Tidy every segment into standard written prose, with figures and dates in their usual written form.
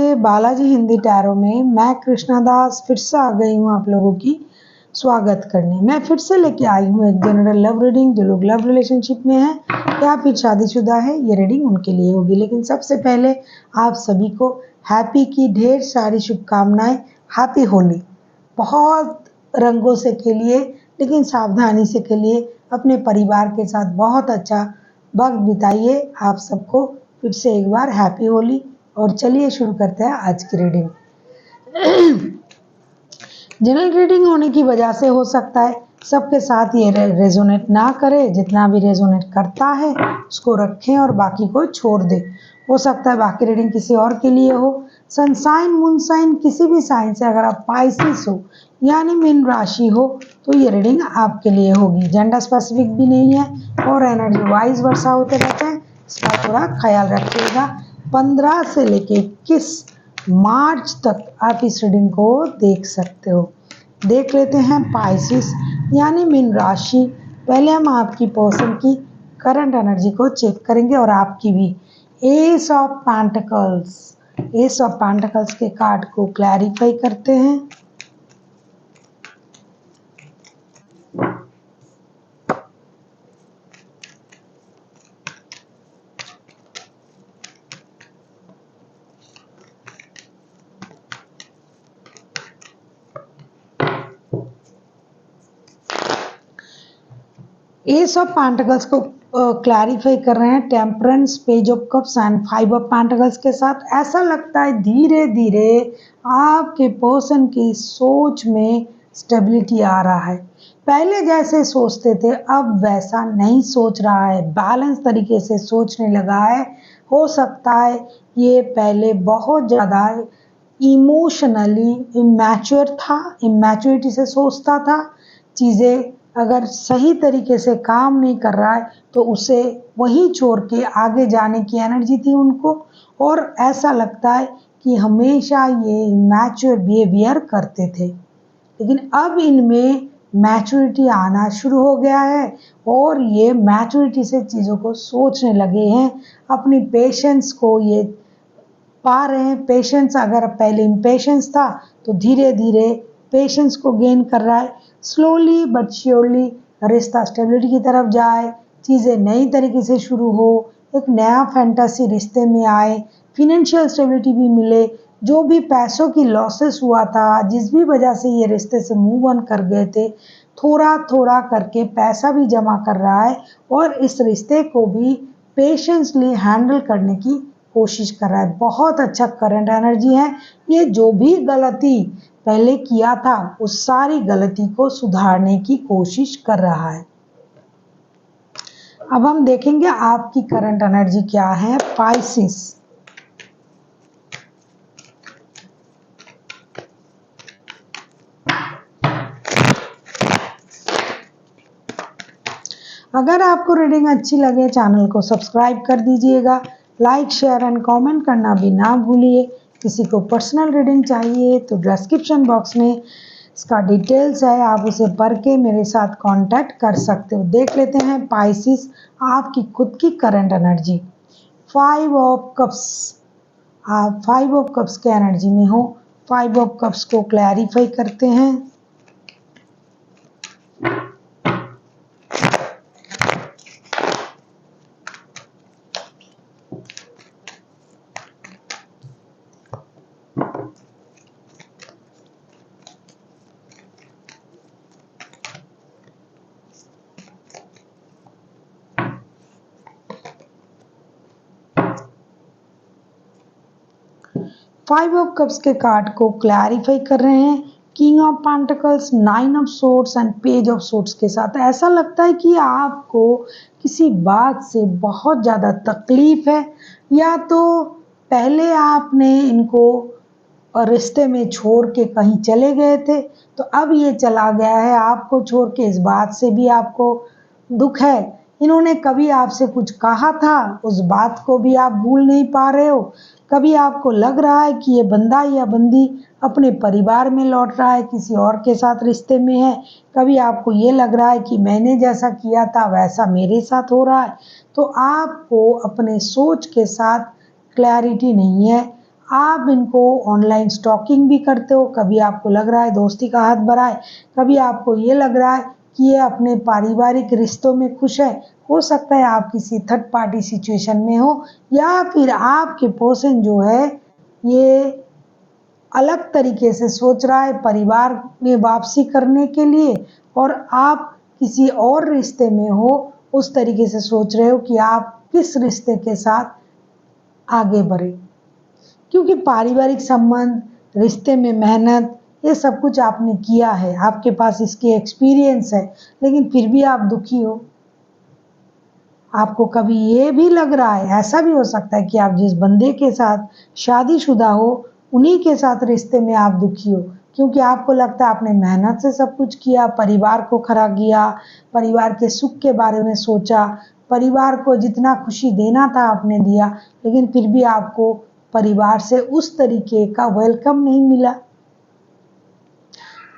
नमस्ते, बालाजी हिंदी टैरो में मैं कृष्णा दास फिर से आ गई हूँ आप लोगों की स्वागत करने। मैं फिर से लेके आई हूँ एक जनरल लव रीडिंग। जो लोग लव रिलेशनशिप में हैं या फिर शादीशुदा है, ये रीडिंग उनके लिए होगी। लेकिन सबसे पहले आप सभी को हैप्पी की ढेर सारी शुभकामनाएं। हैप्पी होली। बहुत रंगों से खेलिए, लेकिन सावधानी से खेलिए। अपने परिवार के साथ बहुत अच्छा वक्त बिताइए। आप सबको फिर से एक बार हैप्पी होली। और चलिए शुरू करते हैं आज की रीडिंग। जनरल रीडिंग होने की वजह से हो सकता है सबके साथ ये रेजोनेट ना करे। जितना भी रेजोनेट करता है उसको रखें और बाकी को छोड़ दें। हो सकता है बाकी रीडिंग किसी और के लिए हो। सनसाइन मूनसाइन किसी भी साइन से अगर आप पाइसिस हो यानी मीन राशि हो तो ये रीडिंग आपके लिए होगी। जेंडर स्पेसिफिक भी नहीं है और एनर्जी वाइज वर्षा होते रहते हैं, इसका थोड़ा ख्याल रखिएगा। 15 से लेके 21 मार्च तक आप इस रीडिंग को देख सकते हो। देख लेते हैं पाइसिस यानी मीन राशि। पहले हम आपकी पर्सन की करंट एनर्जी को चेक करेंगे और आपकी भी। S of pentacles. S of pentacles के कार्ड को क्लैरिफाई करते हैं। एस ऑफ पेंटिकल्स को क्लैरिफाई कर रहे हैं temperance, page of cups and 5 of pentacles के साथ। ऐसा लगता है धीरे धीरे आपके पर्सन की सोच में स्टेबिलिटी आ रहा है। पहले जैसे सोचते थे अब वैसा नहीं सोच रहा है, बैलेंस तरीके से सोचने लगा है। हो सकता है ये पहले बहुत ज़्यादा इमोशनली इमैच्योर था, इमैच्योरिटी से सोचता था। चीज़ें अगर सही तरीके से काम नहीं कर रहा है तो उसे वहीं छोड़ के आगे जाने की एनर्जी थी उनको। और ऐसा लगता है कि हमेशा ये इमैच्योर बिहेवियर करते थे, लेकिन अब इनमें मैच्योरिटी आना शुरू हो गया है और ये मैच्योरिटी से चीज़ों को सोचने लगे हैं। अपनी पेशेंस को ये पा रहे हैं। पेशेंस अगर पहले इम्पेशेंस था तो धीरे धीरे पेशेंस को गेन कर रहा है। स्लोली बट श्योरली रिश्ता स्टेबिलिटी की तरफ जाए, चीज़ें नई तरीके से शुरू हो, एक नया फैंटेसी रिश्ते में आए, फिनेंशियल स्टेबिलिटी भी मिले। जो भी पैसों की लॉसेस हुआ था, जिस भी वजह से ये रिश्ते से मूव ऑन कर गए थे, थोड़ा थोड़ा करके पैसा भी जमा कर रहा है और इस रिश्ते को भी पेशेंसली हैंडल करने की कोशिश कर रहा है। बहुत अच्छा करंट एनर्जी है। ये जो भी गलती पहले किया था उस सारी गलती को सुधारने की कोशिश कर रहा है। अब हम देखेंगे आपकी करंट एनर्जी क्या है पाइसिस। अगर आपको रीडिंग अच्छी लगे चैनल को सब्सक्राइब कर दीजिएगा। लाइक शेयर एंड कमेंट करना भी ना भूलिए। किसी को पर्सनल रीडिंग चाहिए तो डिस्क्रिप्शन बॉक्स में इसका डिटेल्स है, आप उसे पढ़ के मेरे साथ कांटेक्ट कर सकते हो। देख लेते हैं पाइसिस आपकी खुद की करंट एनर्जी। 5 of cups. आप 5 ऑफ कप्स के एनर्जी में हो। 5 ऑफ कप्स को क्लैरिफाई करते हैं। फाइव ऑफ कप्स के कार्ड को क्लैरिफाई कर रहे हैं king of pentacles, 9 of swords and page of swords के साथ। ऐसा लगता है कि आपको किसी बात से बहुत ज़्यादा तकलीफ है, या तो पहले आपने इनको रिश्ते में छोड़ के कहीं चले गए थे तो अब ये चला गया है आपको छोड़ के। इस बात से भी आपको दुख है। इन्होंने कभी आपसे कुछ कहा था, उस बात को भी आप भूल नहीं पा रहे हो। कभी आपको लग रहा है कि ये बंदा या बंदी अपने परिवार में लौट रहा है, किसी और के साथ रिश्ते में है। कभी आपको ये लग रहा है कि मैंने जैसा किया था वैसा मेरे साथ हो रहा है। तो आपको अपने सोच के साथ क्लैरिटी नहीं है। आप इनको ऑनलाइन स्टॉकिंग भी करते हो। कभी आपको लग रहा है दोस्ती का हाथ बढ़ाए, कभी आपको ये लग रहा है कि ये अपने पारिवारिक रिश्तों में खुश है। हो सकता है आप किसी थर्ड पार्टी सिचुएशन में हो, या फिर आपके पर्सन जो है ये अलग तरीके से सोच रहा है परिवार में वापसी करने के लिए, और आप किसी और रिश्ते में हो, उस तरीके से सोच रहे हो कि आप किस रिश्ते के साथ आगे बढ़े। क्योंकि पारिवारिक संबंध, रिश्ते में मेहनत, ये सब कुछ आपने किया है, आपके पास इसकी एक्सपीरियंस है, लेकिन फिर भी आप दुखी हो। आपको कभी ये भी लग रहा है, ऐसा भी हो सकता है कि आप जिस बंदे के साथ शादीशुदा हो, उन्हीं के साथ रिश्ते में आप दुखी हो, क्योंकि आपको लगता है आपने मेहनत से सब कुछ किया, परिवार को खड़ा किया, परिवार के सुख के बारे में सोचा, परिवार को जितना खुशी देना था आपने दिया, लेकिन फिर भी आपको परिवार से उस तरीके का वेलकम नहीं मिला।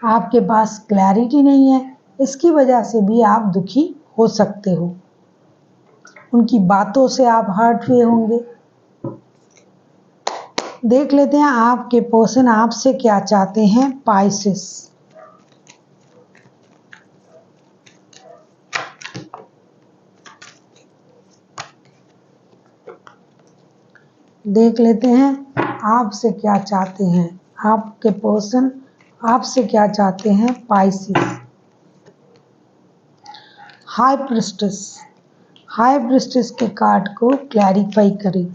आपके पास क्लैरिटी नहीं है, इसकी वजह से भी आप दुखी हो सकते हो। उनकी बातों से आप हर्ट हुए होंगे। देख लेते हैं आपके पर्सन आपसे क्या चाहते हैं। पाइसेस, देख लेते हैं आपसे क्या चाहते हैं आपके पर्सन, आपसे क्या चाहते हैं। Pisces, high priestess, high priestess के कार्ड को क्लैरिफाई करें।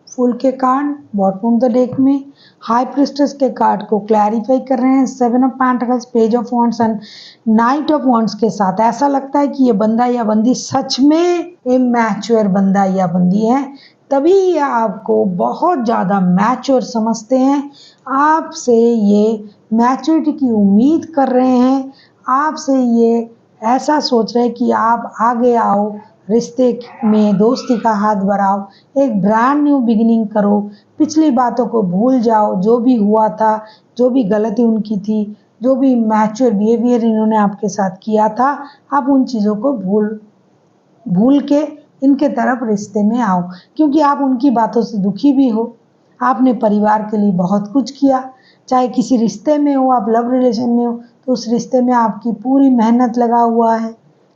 फुल के card bottom of the deck में हाई प्रिस्टेस के कार्ड को क्लैरिफाई कर रहे हैं। 7 of pentacles, page of wands and night of wands के साथ। ऐसा लगता है कि ये बंदा या बंदी सच में इमैच्योर बंदा या बंदी है, तभी ये आपको बहुत ज़्यादा मैच्योर समझते हैं। आपसे ये मैच्योरिटी की उम्मीद कर रहे हैं, आपसे ये ऐसा सोच रहे हैं कि आप आगे आओ, रिश्ते में दोस्ती का हाथ बढ़ाओ, एक ब्रांड न्यू बिगिनिंग करो, पिछली बातों को भूल जाओ, जो भी हुआ था, जो भी गलती उनकी थी, जो भी मैच्योर बिहेवियर इन्होंने आपके साथ किया था, आप उन चीज़ों को भूल भूल के इनके तरफ रिश्ते में आओ। क्योंकि आप उनकी बातों से दुखी भी हो। आपने परिवार के लिए बहुत कुछ किया, चाहे किसी रिश्ते में हो, आप लव रिलेशन में हो, तो उस रिश्ते में आपकी पूरी मेहनत लगा हुआ है,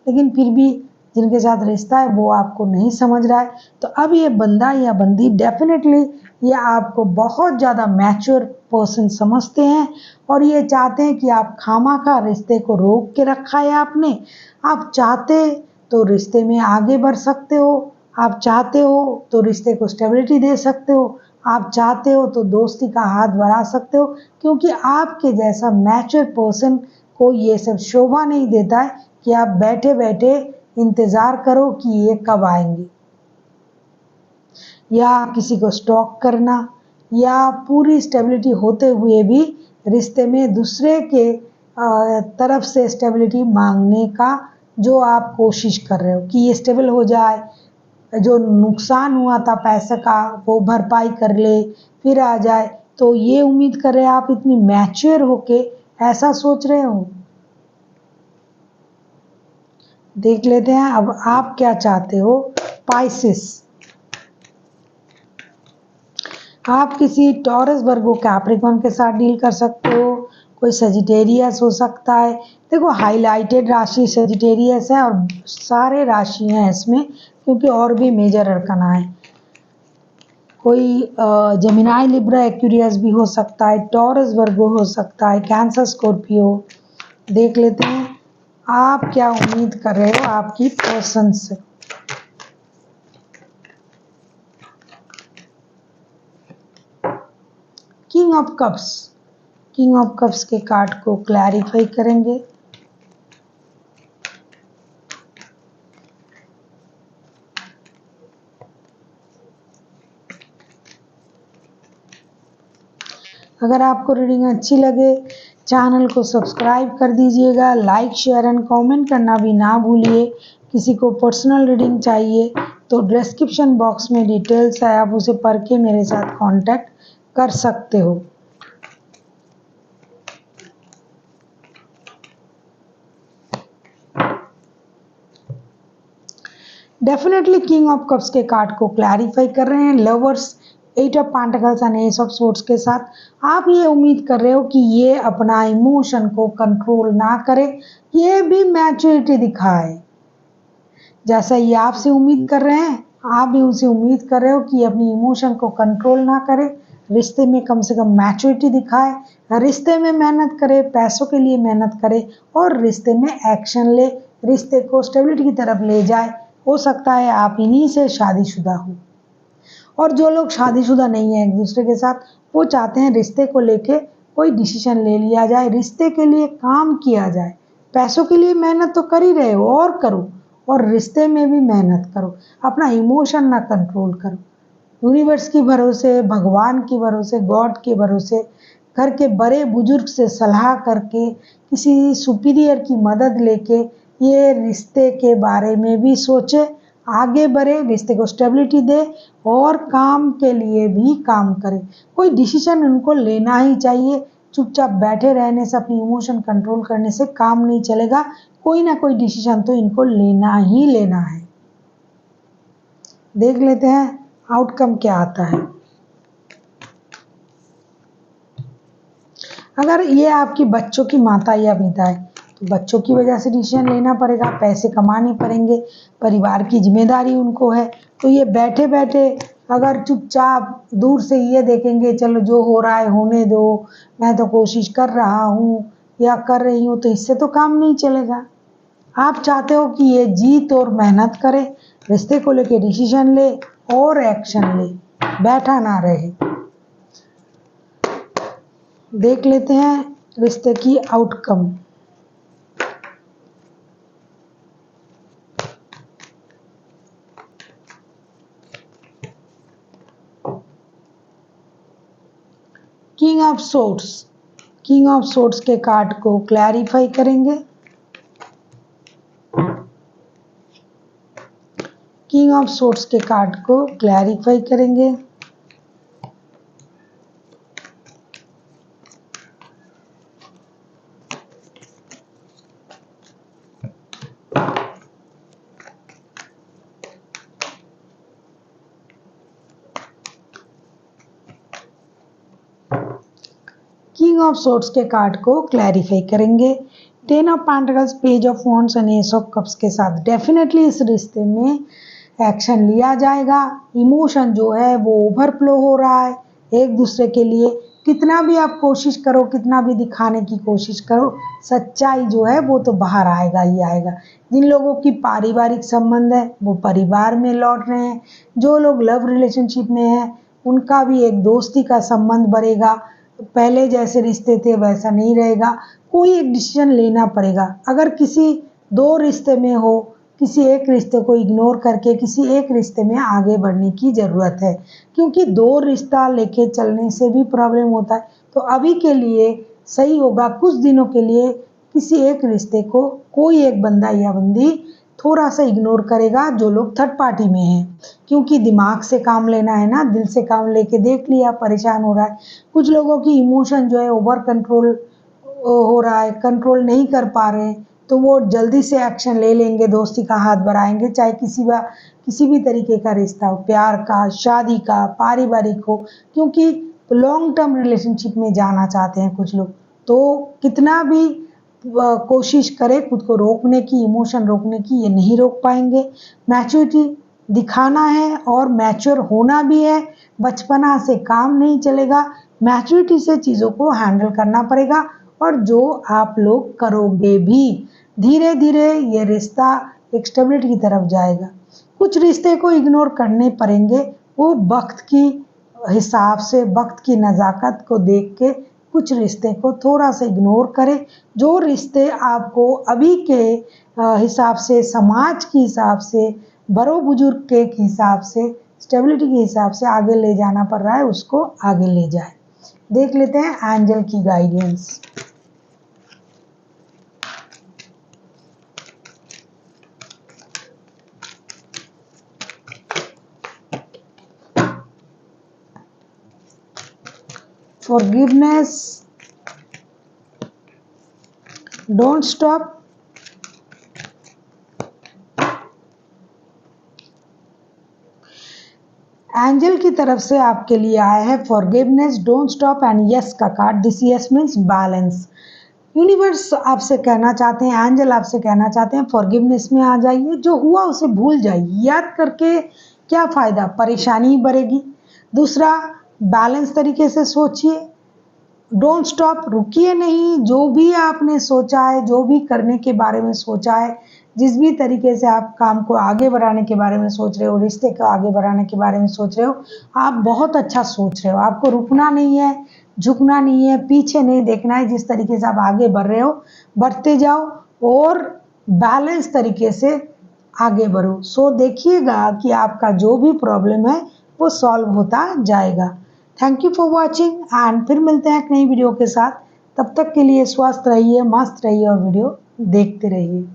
लेकिन फिर भी जिनके साथ रिश्ता है वो आपको नहीं समझ रहा है। तो अब ये बंदा या बंदी डेफिनेटली ये आपको बहुत ज़्यादा मैच्योर पर्सन समझते हैं, और ये चाहते हैं कि आप खामखा रिश्ते को रोक के रखा है आपने। आप चाहते तो रिश्ते में आगे बढ़ सकते हो, आप चाहते हो तो रिश्ते को स्टेबिलिटी दे सकते हो, आप चाहते हो तो दोस्ती का हाथ बढ़ा सकते हो, क्योंकि आपके जैसा मैच्योर पर्सन को ये सब शोभा नहीं देता है कि आप बैठे बैठे इंतज़ार करो कि ये कब आएंगे, या किसी को स्टॉक करना, या पूरी स्टेबिलिटी होते हुए भी रिश्ते में दूसरे के तरफ से स्टेबिलिटी मांगने का जो आप कोशिश कर रहे हो कि ये स्टेबल हो जाए, जो नुकसान हुआ था पैसे का वो भरपाई कर ले, फिर आ जाए। तो ये उम्मीद कर रहे हैं आप, इतनी मैच्योर होके ऐसा सोच रहे हो। देख लेते हैं अब आप क्या चाहते हो। पाइसेस, आप किसी टॉरस, वर्गो, कैप्रिकॉर्न के साथ डील कर सकते हो, कोई सजिटेरियस हो सकता है। देखो हाईलाइटेड राशि सजिटेरियस है, और सारे राशि हैं इसमें, क्योंकि और भी मेजर अरकाना है। कोई जेमिनाई, लिब्रा, एक्वेरियस भी हो सकता है, टॉरस, वर्गो हो सकता है, कैंसर, स्कॉर्पियो। देख लेते हैं आप क्या उम्मीद कर रहे हो आपकी पर्सन से। King of cups, king of cups के कार्ड को क्लैरिफाई करेंगे। अगर आपको रीडिंग अच्छी लगे चैनल को सब्सक्राइब कर दीजिएगा, लाइक शेयर एंड कमेंट करना भी ना भूलिए। किसी को पर्सनल रीडिंग चाहिए तो डिस्क्रिप्शन बॉक्स में डिटेल्स है, आप उसे पढ़ के मेरे साथ कांटेक्ट कर सकते हो। डेफिनेटली किंग ऑफ कप्स के कार्ड को क्लैरिफाई कर रहे हैं lovers, eight of pentacles and ace of swords के साथ। आप ये उम्मीद कर रहे हो कि ये अपना इमोशन को कंट्रोल ना करे, ये भी मैच्योरिटी दिखाए। जैसा ये आपसे उम्मीद कर रहे हैं, आप भी उनसे उम्मीद कर रहे हो कि अपनी इमोशन को कंट्रोल ना करे, रिश्ते में कम से कम मैच्योरिटी दिखाए, रिश्ते में मेहनत करे, पैसों के लिए मेहनत करे और रिश्ते में एक्शन ले, रिश्ते को स्टेबिलिटी की तरफ ले जाए। हो सकता है आप इन्हीं से शादीशुदा हो, और जो लोग शादीशुदा नहीं है एक दूसरे के साथ, वो चाहते हैं रिश्ते को लेके कोई डिसीजन ले लिया जाए, रिश्ते के लिए काम किया जाए। पैसों के लिए मेहनत तो कर ही रहे हो और करो, और रिश्ते में भी मेहनत करो, अपना इमोशन ना कंट्रोल करो। यूनिवर्स के भरोसे, भगवान के भरोसे, गॉड के भरोसे, घर के बड़े बुजुर्ग से सलाह करके, किसी सुपीरियर की मदद लेके ये रिश्ते के बारे में भी सोचे, आगे बढ़े, रिश्ते को स्टेबिलिटी दे और काम के लिए भी काम करे। कोई डिसीजन उनको लेना ही चाहिए। चुपचाप बैठे रहने से, अपनी इमोशन कंट्रोल करने से काम नहीं चलेगा। कोई ना कोई डिसीजन तो इनको लेना ही लेना है। देख लेते हैं आउटकम क्या आता है। अगर ये आपकी बच्चों की माता या पिता है, तो बच्चों की वजह से डिसीजन लेना पड़ेगा, पैसे कमाने पड़ेंगे, परिवार की जिम्मेदारी उनको है। तो ये बैठे बैठे अगर चुपचाप दूर से ये देखेंगे, चलो जो हो रहा है होने दो, मैं तो कोशिश कर रहा हूँ या कर रही हूँ, तो इससे तो काम नहीं चलेगा। आप चाहते हो कि ये जीत और मेहनत करे, रिश्ते को लेके डिसीजन ले और एक्शन ले, बैठा ना रहे। देख लेते हैं रिश्ते की outcome. King of swords, king of swords के कार्ड को क्लैरिफाई करेंगे। किंग ऑफ सोर्ड्स के कार्ड को क्लैरिफाई करेंगे। किंग ऑफ सोर्ड्स के कार्ड को क्लैरिफाई करेंगे। Ten of pentacles, page of wands and ace of cups के साथ डेफिनेटली इस रिश्ते में एक्शन लिया जाएगा। इमोशन जो है वो ओवरफ्लो हो रहा है एक दूसरे के लिए। कितना भी आप कोशिश करो, कितना भी दिखाने की कोशिश करो, सच्चाई जो है वो तो बाहर आएगा ही आएगा। जिन लोगों की पारिवारिक संबंध है वो परिवार में लौट रहे हैं, जो लोग लव रिलेशनशिप में हैं उनका भी एक दोस्ती का संबंध बढ़ेगा। पहले जैसे रिश्ते थे वैसा नहीं रहेगा। कोई एक डिसीजन लेना पड़ेगा। अगर किसी दो रिश्ते में हो, किसी एक रिश्ते को इग्नोर करके किसी एक रिश्ते में आगे बढ़ने की ज़रूरत है, क्योंकि दो रिश्ता लेके चलने से भी प्रॉब्लम होता है। तो अभी के लिए सही होगा कुछ दिनों के लिए किसी एक रिश्ते को कोई एक बंदा या बंदी थोड़ा सा इग्नोर करेगा, जो लोग थर्ड पार्टी में हैं, क्योंकि दिमाग से काम लेना है ना, दिल से काम लेके देख लिया परेशान हो रहा है। कुछ लोगों की इमोशन जो है ओवर कंट्रोल हो रहा है, कंट्रोल नहीं कर पा रहे हैं, तो वो जल्दी से एक्शन ले लेंगे, दोस्ती का हाथ बढ़ाएंगे, चाहे किसी भी तरीके का रिश्ता हो, प्यार का, शादी का, पारिवारिक हो, क्योंकि लॉन्ग टर्म रिलेशनशिप में जाना चाहते हैं कुछ लोग। तो कितना भी कोशिश करे खुद को रोकने की, इमोशन रोकने की, ये नहीं रोक पाएंगे। मैच्योरिटी दिखाना है और मैच्योर होना भी है। बचपना से काम नहीं चलेगा, मैच्योरिटी से चीज़ों को हैंडल करना पड़ेगा। और जो आप लोग करोगे भी, धीरे धीरे ये रिश्ता एक स्टेबिलिटी की तरफ जाएगा। कुछ रिश्ते को इग्नोर करने पड़ेंगे, वो वक्त की हिसाब से, वक्त की नज़ाकत को देख के कुछ रिश्ते को थोड़ा सा इग्नोर करें। जो रिश्ते आपको अभी के हिसाब से, समाज के हिसाब से, बड़ों बुजुर्ग के हिसाब से, स्टेबिलिटी के हिसाब से आगे ले जाना पड़ रहा है, उसको आगे ले जाए। देख लेते हैं एंजल की guidance. forgiveness, don't stop, angel की तरफ से आपके लिए आया है forgiveness, don't stop and yes का card. This yes means balance. Universe आपसे कहना चाहते हैं, एंजल आपसे कहना चाहते हैं फॉरगिवनेस में आ जाइए, जो हुआ उसे भूल जाइए। याद करके क्या फ़ायदा, परेशानी ही बढ़ेगी। दूसरा, बैलेंस तरीके से सोचिए, डोंट स्टॉप, रुकिए नहीं। जो भी आपने सोचा है, जो भी करने के बारे में सोचा है, जिस भी तरीके से आप काम को आगे बढ़ाने के बारे में सोच रहे हो, रिश्ते को आगे बढ़ाने के बारे में सोच रहे हो, आप बहुत अच्छा सोच रहे हो। आपको रुकना नहीं है, झुकना नहीं है, पीछे नहीं देखना है। जिस तरीके से आप आगे बढ़ रहे हो, बढ़ते जाओ और बैलेंस तरीके से आगे बढ़ो। सो देखिएगा कि आपका जो भी प्रॉब्लम है वो सॉल्व होता जाएगा। Thank you for watching and फिर मिलते हैं एक नई वीडियो के साथ। तब तक के लिए स्वस्थ रहिए, मस्त रहिए और वीडियो देखते रहिए।